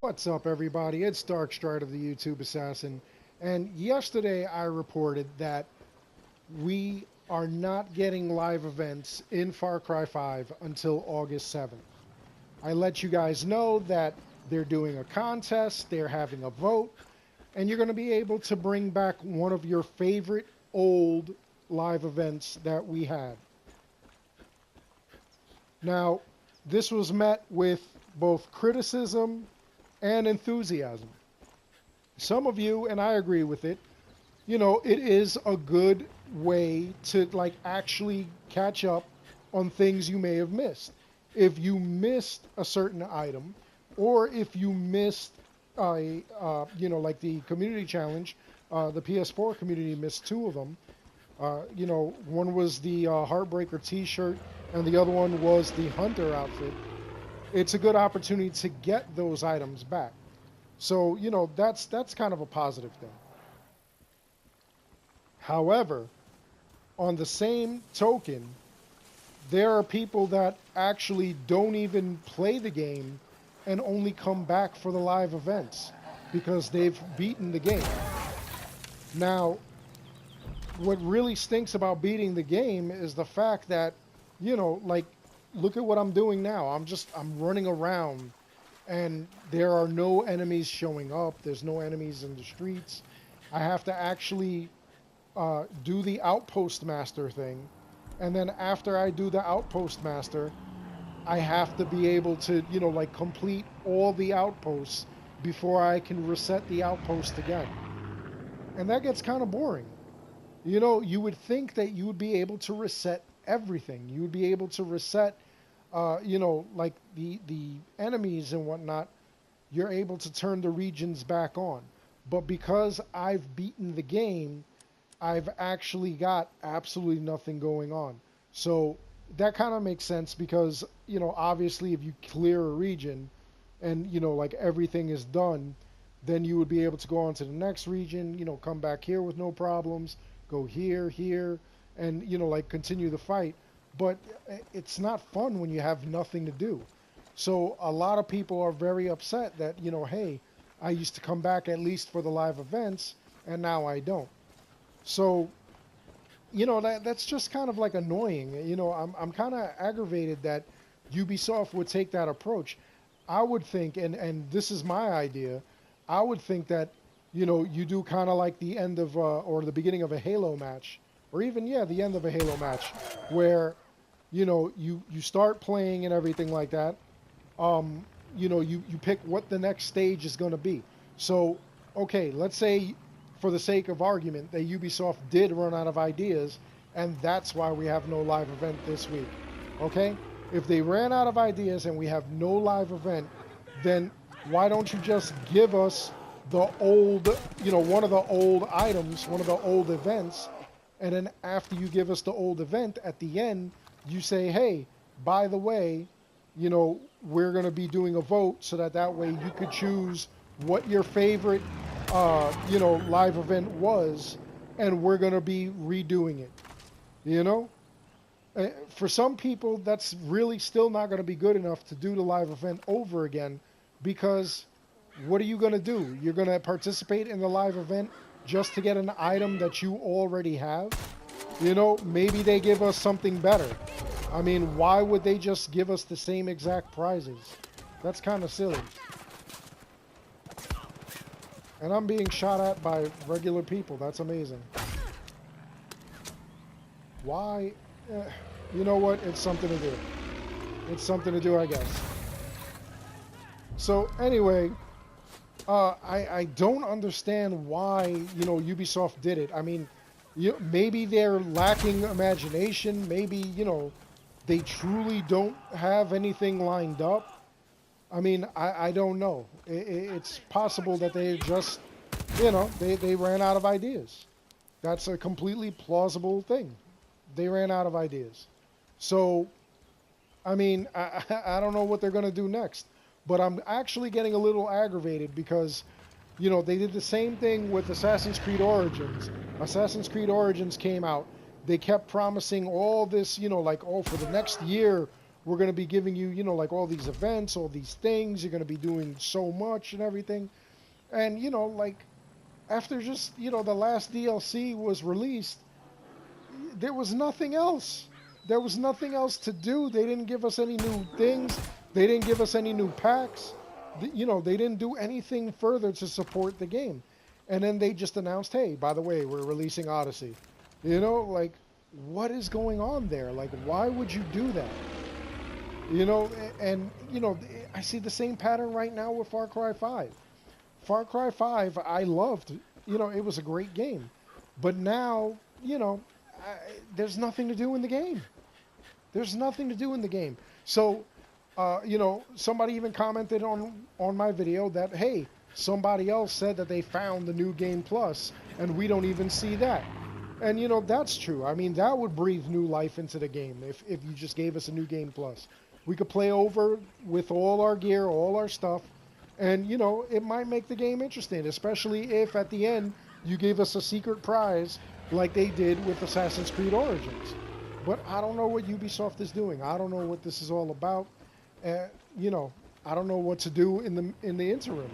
What's up, everybody? It's Darkstrider, the YouTube Assassin. And yesterday I reported that we are not getting live events in Far Cry 5 until August 7th. I let you guys know that they're doing a contest, they're having a vote, and you're going to be able to bring back one of your favorite old live events that we had. Now, this was met with both criticism and enthusiasm. Some of you, and I agree with it, it is a good way to like actually catch up on things you may have missed. If you missed a certain item, or if you missed like the community challenge, the PS4 community missed two of them. One was the Heartbreaker T-shirt, and the other one was the Hunter outfit. It's a good opportunity to get those items back. So, that's kind of a positive thing. However, on the same token, there are people that actually don't even play the game and only come back for the live events because they've beaten the game. Now, what really stinks about beating the game is the fact that, look at what I'm doing now. I'm running around and there are no enemies showing up. There's no enemies in the streets. I have to actually do the Outpost Master thing. And then after I do the Outpost Master, I have to be able to, complete all the outposts before I can reset the outpost again. And that gets kind of boring. You would think that you would be able to reset everything. You would be able to reset, like the enemies and whatnot. You're able to turn the regions back on. But because I've beaten the game, I've actually got absolutely nothing going on. So that kind of makes sense because, obviously if you clear a region and, like everything is done, then you would be able to go on to the next region, come back here with no problems, go here, and, like continue the fight. But it's not fun when you have nothing to do. So a lot of people are very upset that, hey, I used to come back at least for the live events and now I don't. So, that's just kind of like annoying. I'm kind of aggravated that Ubisoft would take that approach. I would think, and this is my idea, I would think that, you do kind of like the end of, or the beginning of a Halo match, or even, the end of a Halo match, where, you start playing and everything like that. You pick what the next stage is going to be. So, okay, let's say, for the sake of argument, that Ubisoft did run out of ideas, and that's why we have no live event this week. Okay? If they ran out of ideas and we have no live event, then why don't you just give us the old, one of the old items, one of the old events, and then after you give us the old event, at the end, you say, hey, by the way, we're going to be doing a vote so that way you could choose what your favorite live event was, and we're going to be redoing it. For some people, that's really still not going to be good enough to do the live event over again, because what are you going to do? You're going to participate in the live event just to get an item that you already have? Maybe they give us something better. I mean, why would they just give us the same exact prizes? That's kind of silly. And I'm being shot at by regular people. That's amazing. Why? You know what? It's something to do. It's something to do, I guess. So anyway, I don't understand why, Ubisoft did it. I mean, maybe they're lacking imagination. Maybe, they truly don't have anything lined up. I mean, I don't know. It's possible that they just, they ran out of ideas. That's a completely plausible thing. They ran out of ideas. So, I mean, I don't know what they're going to do next. But I'm actually getting a little aggravated because, they did the same thing with Assassin's Creed Origins. Assassin's Creed Origins came out. They kept promising all this, for the next year, we're going to be giving you, you know, like all these events, all these things. You're going to be doing so much and everything. And, you know, like after just, you know, the last DLC was released, there was nothing else. There was nothing else to do. They didn't give us any new things. They didn't give us any new packs. You know, they didn't do anything further to support the game. And then they just announced, hey, by the way, we're releasing Odyssey. You know, like, what is going on there? Like, why would you do that? You know, and, you know, I see the same pattern right now with Far Cry 5. Far Cry 5, I loved. You know, it was a great game. But now, you know, there's nothing to do in the game. There's nothing to do in the game. So, you know, somebody even commented on my video that, hey, somebody else said that they found the new game plus, and we don't even see that. And, you know, that's true. I mean, that would breathe new life into the game if you just gave us a new game plus. We could play over with all our gear, all our stuff, and, you know, it might make the game interesting, especially if at the end you gave us a secret prize like they did with Assassin's Creed Origins. But I don't know what Ubisoft is doing. I don't know what this is all about. You know, I don't know what to do in the interim.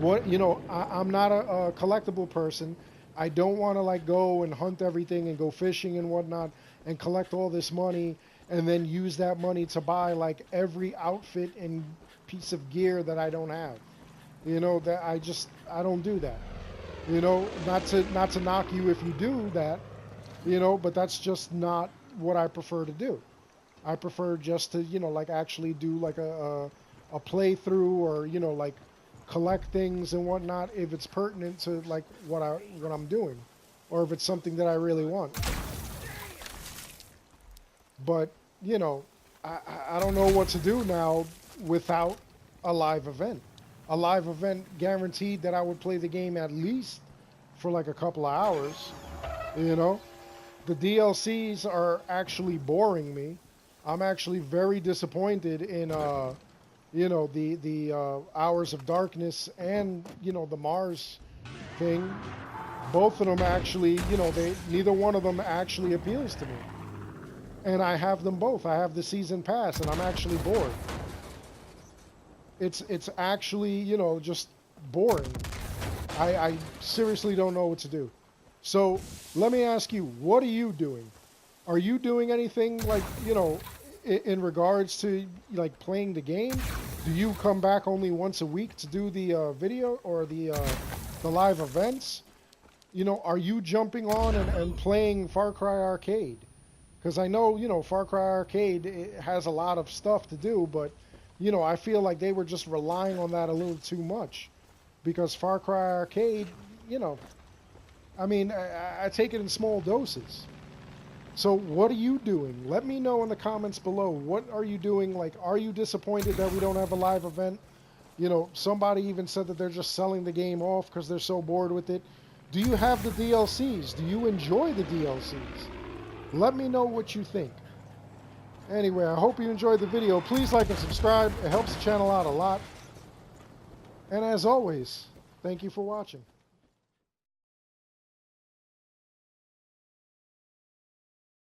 What, you know, I'm not a collectible person. I don't want to like go and hunt everything and go fishing and whatnot and collect all this money and then use that money to buy like every outfit and piece of gear that I don't have. You know, that I don't do that. You know, not to knock you if you do that, you know, but that's just not what I prefer to do. I prefer just to, you know, like actually do like a playthrough or, you know, like collect things and whatnot if it's pertinent to like what I'm doing, or if it's something that I really want. But, you know, I don't know what to do now without a live event. A live event guaranteed that I would play the game at least for like a couple of hours, you know. The DLCs are actually boring me. I'm actually very disappointed in, you know, the Hours of Darkness and, you know, the Mars thing. Both of them actually, you know, neither one of them actually appeals to me. And I have them both. I have the season pass, and I'm actually bored. It's actually, you know, just boring. I seriously don't know what to do. So let me ask you, what are you doing? Are you doing anything like, you know, in regards to like playing the game? Do you come back only once a week to do the video or the live events? You know, are you jumping on and playing Far Cry Arcade? Because I know, you know, Far Cry Arcade, it has a lot of stuff to do, but, you know, I feel like they were just relying on that a little too much. Because Far Cry Arcade, you know, I mean, I take it in small doses. So what are you doing? Let me know in the comments below. What are you doing? Like, are you disappointed that we don't have a live event? You know, somebody even said that they're just selling the game off because they're so bored with it. Do you have the DLCs? Do you enjoy the DLCs? Let me know what you think. Anyway, I hope you enjoyed the video. Please like and subscribe. It helps the channel out a lot. And as always, thank you for watching.